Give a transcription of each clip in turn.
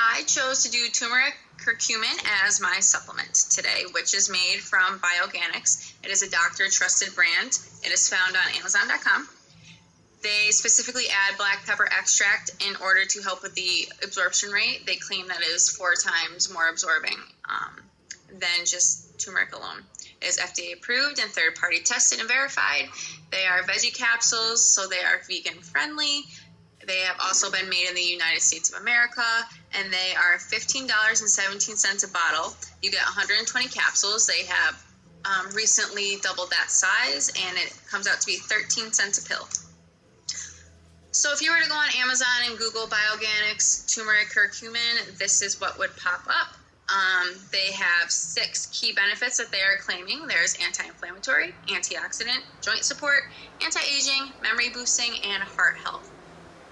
I chose to do turmeric curcumin as my supplement today, which is made from Bioganics. It is a doctor-trusted brand. It is found on Amazon.com. They specifically add black pepper extract in order to help with the absorption rate. They claim that it is 4 times more absorbing than just turmeric alone. It is FDA approved and third-party tested and verified. They are veggie capsules, so they are vegan friendly. They have also been made in the United States of America, and they are $15.17 a bottle. You get 120 capsules. They have recently doubled that size, and it comes out to be 13 cents a pill. So if you were to go on Amazon and Google Bioganics turmeric curcumin, this is what would pop up. They have 6 key benefits that they are claiming. There's anti-inflammatory, antioxidant, joint support, anti-aging, memory boosting, and heart health.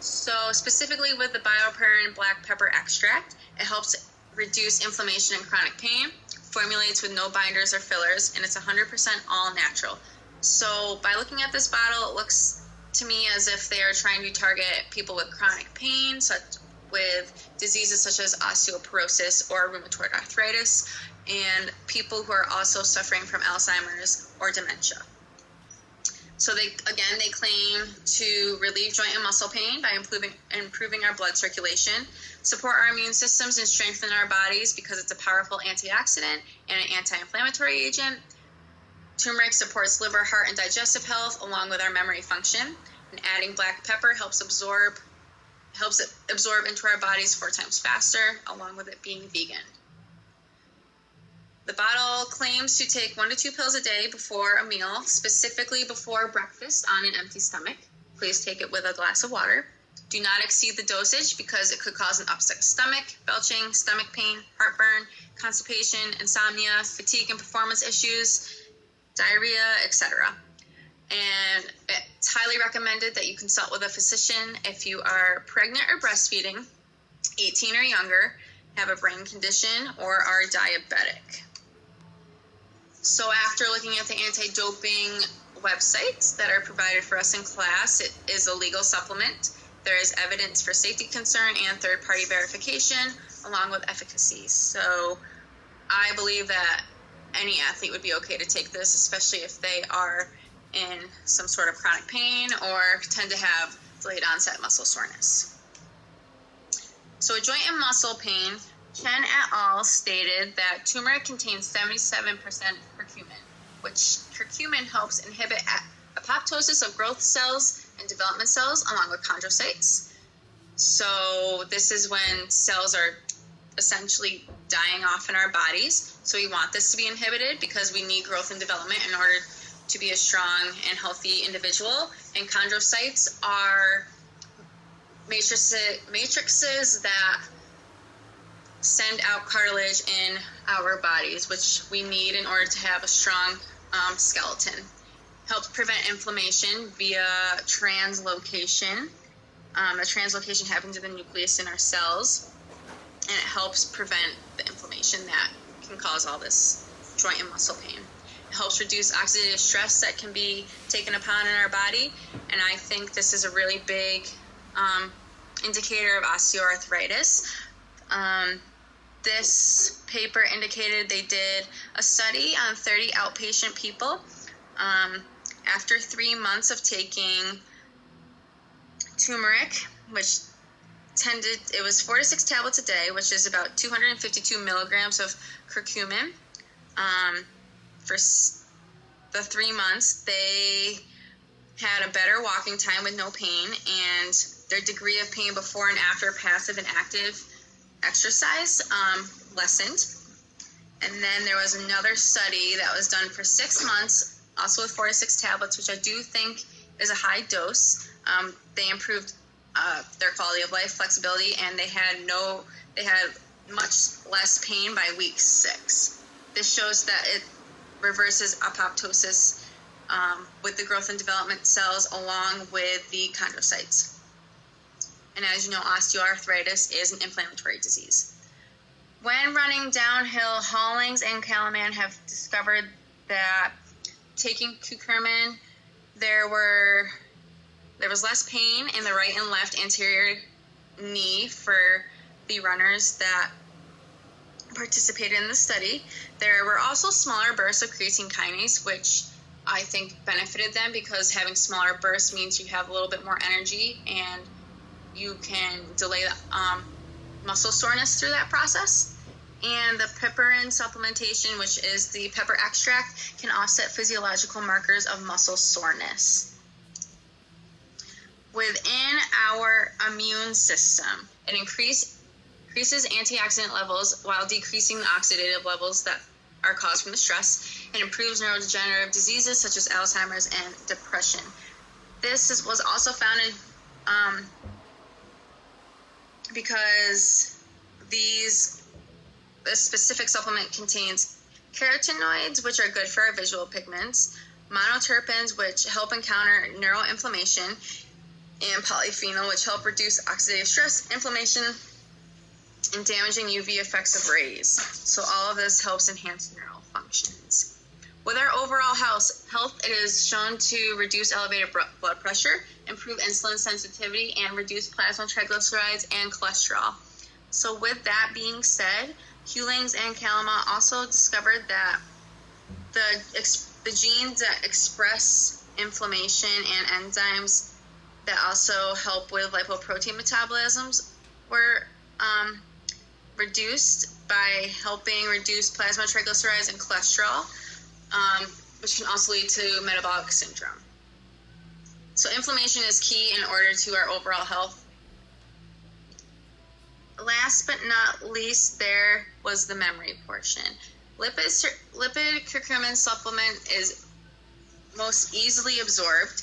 So specifically with the BioPerine black pepper extract, it helps reduce inflammation and chronic pain, formulates with no binders or fillers, and it's 100% all natural. So by looking at this bottle, it looks to me as if they are trying to target people with chronic pain, such with diseases such as osteoporosis or rheumatoid arthritis, and people who are also suffering from Alzheimer's or dementia. So they claim to relieve joint and muscle pain by improving our blood circulation, support our immune systems, and strengthen our bodies because it's a powerful antioxidant and an anti-inflammatory agent. Turmeric supports liver, heart, and digestive health along with our memory function. And adding black pepper helps it absorb into our bodies 4 times faster, along with it being vegan. The bottle claims to take 1 to 2 pills a day before a meal, specifically before breakfast on an empty stomach. Please take it with a glass of water. Do not exceed the dosage because it could cause an upset stomach, belching, stomach pain, heartburn, constipation, insomnia, fatigue and performance issues, diarrhea, etc. And it's highly recommended that you consult with a physician if you are pregnant or breastfeeding, 18 or younger, have a brain condition, or are diabetic. So after looking at the anti-doping websites that are provided for us in class, it is a legal supplement. There is evidence for safety concern and third-party verification, along with efficacy. So I believe that any athlete would be okay to take this, especially if they are in some sort of chronic pain or tend to have delayed onset muscle soreness. So a joint and muscle pain, Chen et al. Stated that turmeric contains 77% curcumin, which curcumin helps inhibit apoptosis of growth cells and development cells along with chondrocytes. So this is when cells are essentially dying off in our bodies. So we want this to be inhibited because we need growth and development in order to be a strong and healthy individual. And chondrocytes are matrices that send out cartilage in our bodies, which we need in order to have a strong skeleton. Helps prevent inflammation via translocation. The translocation happens in the nucleus in our cells, and it helps prevent the inflammation that can cause all this joint and muscle pain. It helps reduce oxidative stress that can be taken upon in our body, and I think this is a really big indicator of osteoarthritis. This paper indicated they did a study on 30 outpatient people. After 3 months of taking turmeric, which it was 4 to 6 tablets a day, which is about 252 milligrams of curcumin. For the 3 months, they had a better walking time with no pain, and their degree of pain before and after passive and active exercise lessened. And then there was another study that was done for 6 months, also with 4 to 6 tablets, which I do think is a high dose. They improved their quality of life, flexibility, and they had much less pain by week 6. This shows that it reverses apoptosis with the growth and development cells along with the chondrocytes. And as you know, osteoarthritis is an inflammatory disease. When running downhill, Hollings and Kalaman have discovered that taking curcumin, there was less pain in the right and left anterior knee for the runners that participated in the study. There were also smaller bursts of creatine kinase, which I think benefited them because having smaller bursts means you have a little bit more energy and you can delay the muscle soreness through that process. And the pepperin supplementation, which is the pepper extract, can offset physiological markers of muscle soreness. Within our immune system, it increases antioxidant levels while decreasing the oxidative levels that are caused from the stress, and improves neurodegenerative diseases such as Alzheimer's and depression. This was also found because this specific supplement contains carotenoids, which are good for our visual pigments, monoterpenes, which help encounter neuroinflammation, and polyphenol, which help reduce oxidative stress, inflammation, and damaging UV effects of rays. So all of this helps enhance neural functions. With our overall health, it is shown to reduce elevated blood pressure, improve insulin sensitivity, and reduce plasma triglycerides and cholesterol. So with that being said, Hewlings and Kalama also discovered that the genes that express inflammation and enzymes that also help with lipoprotein metabolisms were reduced by helping reduce plasma triglycerides and cholesterol, which can also lead to metabolic syndrome. So inflammation is key in order to our overall health. Last but not least, there was the memory portion. Lipid curcumin supplement is most easily absorbed.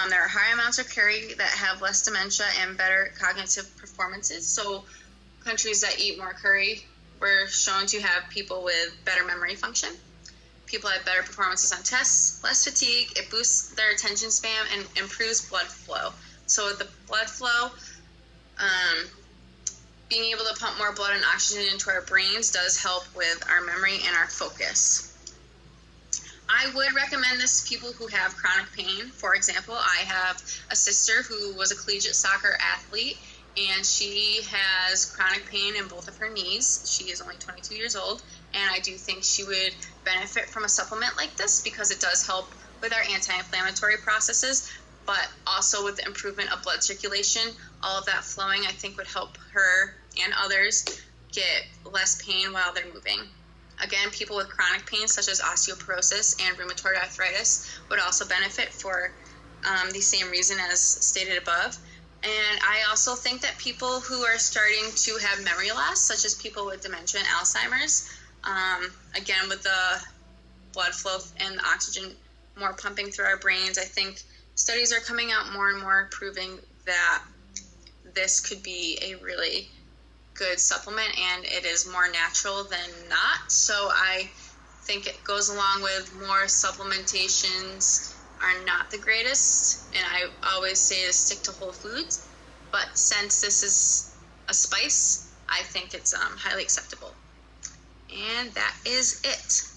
There are high amounts of curry that have less dementia and better cognitive performances. So countries that eat more curry were shown to have people with better memory function. People have better performances on tests, less fatigue, it boosts their attention span, and improves blood flow. So with the blood flow, being able to pump more blood and oxygen into our brains does help with our memory and our focus. I would recommend this to people who have chronic pain. For example, I have a sister who was a collegiate soccer athlete, and she has chronic pain in both of her knees. She is only 22 years old, and I do think she would benefit from a supplement like this because it does help with our anti-inflammatory processes, but also with the improvement of blood circulation. All of that flowing, I think, would help her and others get less pain while they're moving. Again, people with chronic pain such as osteoporosis and rheumatoid arthritis would also benefit for the same reason as stated above. And I also think that people who are starting to have memory loss, such as people with dementia and Alzheimer's, again, with the blood flow and the oxygen more pumping through our brains, I think studies are coming out more and more proving that this could be a really good supplement, and it is more natural than not. So I think it goes along with more supplementations are not the greatest, and I always say to stick to whole foods, but since this is a spice, I think it's highly acceptable. And that is it.